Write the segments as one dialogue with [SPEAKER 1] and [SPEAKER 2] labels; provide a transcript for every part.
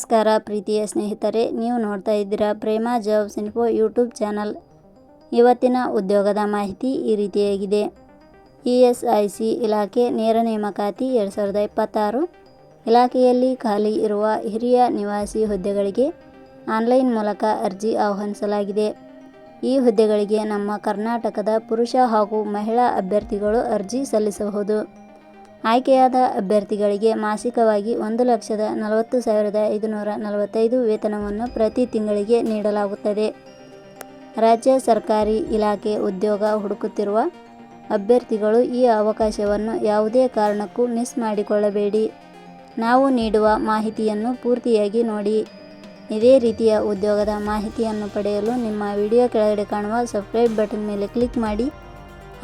[SPEAKER 1] ನಮಸ್ಕಾರ ಪ್ರೀತಿಯ ಸ್ನೇಹಿತರೆ, ನೀವು ನೋಡ್ತಾ ಇದ್ದೀರಾ ಪ್ರೇಮ ಜಾಬ್ಸ್ ಇನ್ಫೋ ಯೂಟ್ಯೂಬ್ ಚಾನಲ್. ಇವತ್ತಿನ ಉದ್ಯೋಗದ ಮಾಹಿತಿ ಈ ರೀತಿಯಾಗಿದೆ. ESIC ಇಲಾಖೆ ನೇರ ನೇಮಕಾತಿ 2026 ಇಲಾಖೆಯಲ್ಲಿ ಖಾಲಿ ಇರುವ ಹಿರಿಯ ನಿವಾಸಿ ಹುದ್ದೆಗಳಿಗೆ ಆನ್ಲೈನ್ ಮೂಲಕ ಅರ್ಜಿ ಆಹ್ವಾನಿಸಲಾಗಿದೆ. ಈ ಹುದ್ದೆಗಳಿಗೆ ನಮ್ಮ ಕರ್ನಾಟಕದ ಪುರುಷ ಹಾಗೂ ಮಹಿಳಾ ಅಭ್ಯರ್ಥಿಗಳು ಅರ್ಜಿ ಸಲ್ಲಿಸಬಹುದು. ಆಯ್ಕೆಯಾದ ಅಭ್ಯರ್ಥಿಗಳಿಗೆ ಮಾಸಿಕವಾಗಿ 1,40,545 ವೇತನವನ್ನು ಪ್ರತಿ ತಿಂಗಳಿಗೆ ನೀಡಲಾಗುತ್ತದೆ. ರಾಜ್ಯ ಸರ್ಕಾರಿ ಇಲಾಖೆ ಉದ್ಯೋಗ ಹುಡುಕುತ್ತಿರುವ ಅಭ್ಯರ್ಥಿಗಳು ಈ ಅವಕಾಶವನ್ನು ಯಾವುದೇ ಕಾರಣಕ್ಕೂ ಮಿಸ್ ಮಾಡಿಕೊಳ್ಳಬೇಡಿ. ನಾವು ನೀಡುವ ಮಾಹಿತಿಯನ್ನು ಪೂರ್ತಿಯಾಗಿ ನೋಡಿ. ಇದೇ ರೀತಿಯ ಉದ್ಯೋಗದ ಮಾಹಿತಿಯನ್ನು ಪಡೆಯಲು ನಿಮ್ಮ ವಿಡಿಯೋ ಕೆಳಗಡೆ ಕಾಣುವ ಸಬ್ಸ್ಕ್ರೈಬ್ ಬಟನ್ ಮೇಲೆ ಕ್ಲಿಕ್ ಮಾಡಿ,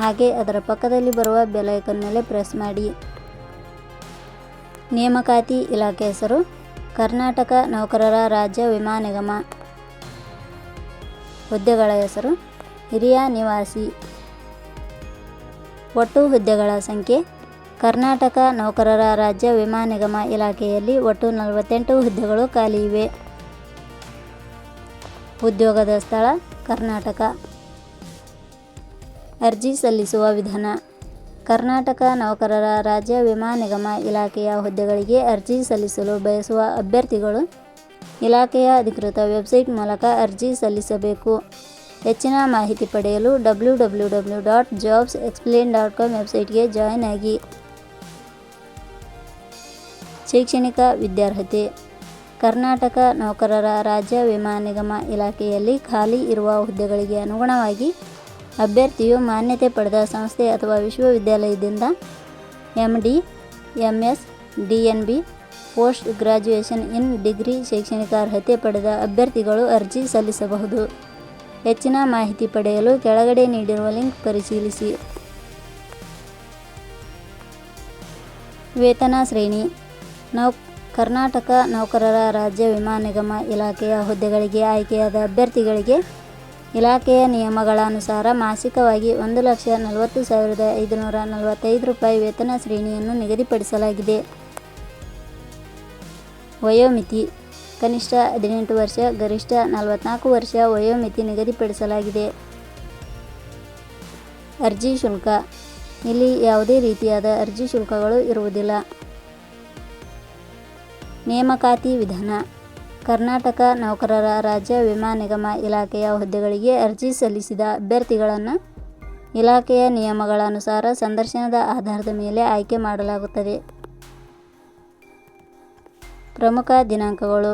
[SPEAKER 1] ಹಾಗೆ ಅದರ ಪಕ್ಕದಲ್ಲಿ ಬರುವ ಬೆಲ್ ಐಕಾನ್ ಮೇಲೆ ಪ್ರೆಸ್ ಮಾಡಿ. ನೇಮಕಾತಿ ಇಲಾಖೆ ಹೆಸರು ಕರ್ನಾಟಕ ನೌಕರರ ರಾಜ್ಯ ವಿಮಾ ನಿಗಮ. ಹುದ್ದೆಗಳ ಹೆಸರು ಹಿರಿಯ ನಿವಾಸಿ. ಒಟ್ಟು ಹುದ್ದೆಗಳ ಸಂಖ್ಯೆ ಕರ್ನಾಟಕ ನೌಕರರ ರಾಜ್ಯ ವಿಮಾ ನಿಗಮ ಇಲಾಖೆಯಲ್ಲಿ ಒಟ್ಟು 48 ಹುದ್ದೆಗಳು ಖಾಲಿ ಇವೆ. ಉದ್ಯೋಗದ ಸ್ಥಳ ಕರ್ನಾಟಕ. ಅರ್ಜಿ ಸಲ್ಲಿಸುವ ವಿಧಾನ. ಕರ್ನಾಟಕ ನೌಕರರ ರಾಜ್ಯ ವಿಮಾ ನಿಗಮ ಇಲಾಖೆಯ ಹುದ್ದೆಗಳಿಗೆ ಅರ್ಜಿ ಸಲ್ಲಿಸಲು ಬಯಸುವ ಅಭ್ಯರ್ಥಿಗಳು ಇಲಾಖೆಯ ಅಧಿಕೃತ ವೆಬ್ಸೈಟ್ ಮೂಲಕ ಅರ್ಜಿ ಸಲ್ಲಿಸಬೇಕು. ಹೆಚ್ಚಿನ ಮಾಹಿತಿ ಪಡೆಯಲು www.jobsexplain.com ವೆಬ್ಸೈಟ್ಗೆ ಜಾಯಿನ್ ಆಗಿ. ಶೈಕ್ಷಣಿಕ ವಿದ್ಯಾರ್ಹತೆ. ಕರ್ನಾಟಕ ನೌಕರರ ರಾಜ್ಯ ವಿಮಾ ನಿಗಮ ಇಲಾಖೆಯಲ್ಲಿ ಖಾಲಿ ಇರುವ ಹುದ್ದೆಗಳಿಗೆ ಅನುಗುಣವಾಗಿ ಅಭ್ಯರ್ಥಿಯು ಮಾನ್ಯತೆ ಪಡೆದ ಸಂಸ್ಥೆ ಅಥವಾ ವಿಶ್ವವಿದ್ಯಾಲಯದಿಂದ MD, MS, DNB post graduation in degree ಶೈಕ್ಷಣಿಕ ಅರ್ಹತೆ ಪಡೆದ ಅಭ್ಯರ್ಥಿಗಳು ಅರ್ಜಿ ಸಲ್ಲಿಸಬಹುದು. ಹೆಚ್ಚಿನ ಮಾಹಿತಿ ಪಡೆಯಲು ಕೆಳಗಡೆ ನೀಡಿರುವ ಲಿಂಕ್ ಪರಿಶೀಲಿಸಿ. ವೇತನ ಶ್ರೇಣಿ. ಕರ್ನಾಟಕ ನೌಕರರ ರಾಜ್ಯ ವಿಮಾ ನಿಗಮ ಇಲಾಖೆಯ ಹುದ್ದೆಗಳಿಗೆ ಆಯ್ಕೆಯಾದ ಅಭ್ಯರ್ಥಿಗಳಿಗೆ ಇಲಾಖೆಯ ನಿಯಮಗಳ ಅನುಸಾರ ಮಾಸಿಕವಾಗಿ 1,40,545 ರೂಪಾಯಿ ವೇತನ ಶ್ರೇಣಿಯನ್ನು ನಿಗದಿಪಡಿಸಲಾಗಿದೆ. ವಯೋಮಿತಿ. ಕನಿಷ್ಠ 18 ವರ್ಷ, ಗರಿಷ್ಠ 44 ವರ್ಷ ವಯೋಮಿತಿ ನಿಗದಿಪಡಿಸಲಾಗಿದೆ. ಅರ್ಜಿ ಶುಲ್ಕ. ಇಲ್ಲಿ ಯಾವುದೇ ರೀತಿಯಾದ ಅರ್ಜಿ ಶುಲ್ಕಗಳು ಇರುವುದಿಲ್ಲ. ನೇಮಕಾತಿ ವಿಧಾನ. ಕರ್ನಾಟಕ ನೌಕರರ ರಾಜ್ಯ ವಿಮಾ ನಿಗಮ ಇಲಾಖೆಯ ಹುದ್ದೆಗಳಿಗೆ ಅರ್ಜಿ ಸಲ್ಲಿಸಿದ ಅಭ್ಯರ್ಥಿಗಳನ್ನು ಇಲಾಖೆಯ ನಿಯಮಗಳ ಅನುಸಾರ ಸಂದರ್ಶನದ ಆಧಾರದ ಮೇಲೆ ಆಯ್ಕೆ ಮಾಡಲಾಗುತ್ತದೆ. ಪ್ರಮುಖ ದಿನಾಂಕಗಳು.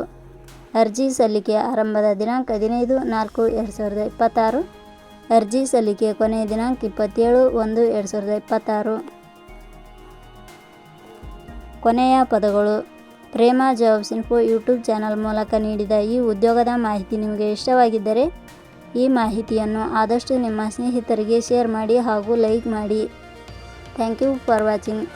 [SPEAKER 1] ಅರ್ಜಿ ಸಲ್ಲಿಕೆ ಆರಂಭದ ದಿನಾಂಕ 15/4/2026. ಅರ್ಜಿ ಸಲ್ಲಿಕೆ ಕೊನೆಯ ದಿನಾಂಕ 27/1/2026. ಕೊನೆಯ ಪದಗಳು. ಪ್ರೇಮ ಜಾಬ್ಸ್ ಇನ್ಫೋ ಯೂಟ್ಯೂಬ್ ಚಾನಲ್ ಮೂಲಕ ನೀಡಿದ ಈ ಉದ್ಯೋಗದ ಮಾಹಿತಿ ನಿಮಗೆ ಇಷ್ಟವಾಗಿದ್ದರೆ ಈ ಮಾಹಿತಿಯನ್ನು ಆದಷ್ಟು ನಿಮ್ಮ ಸ್ನೇಹಿತರಿಗೆ ಶೇರ್ ಮಾಡಿ ಹಾಗೂ ಲೈಕ್ ಮಾಡಿ. Thank you for watching.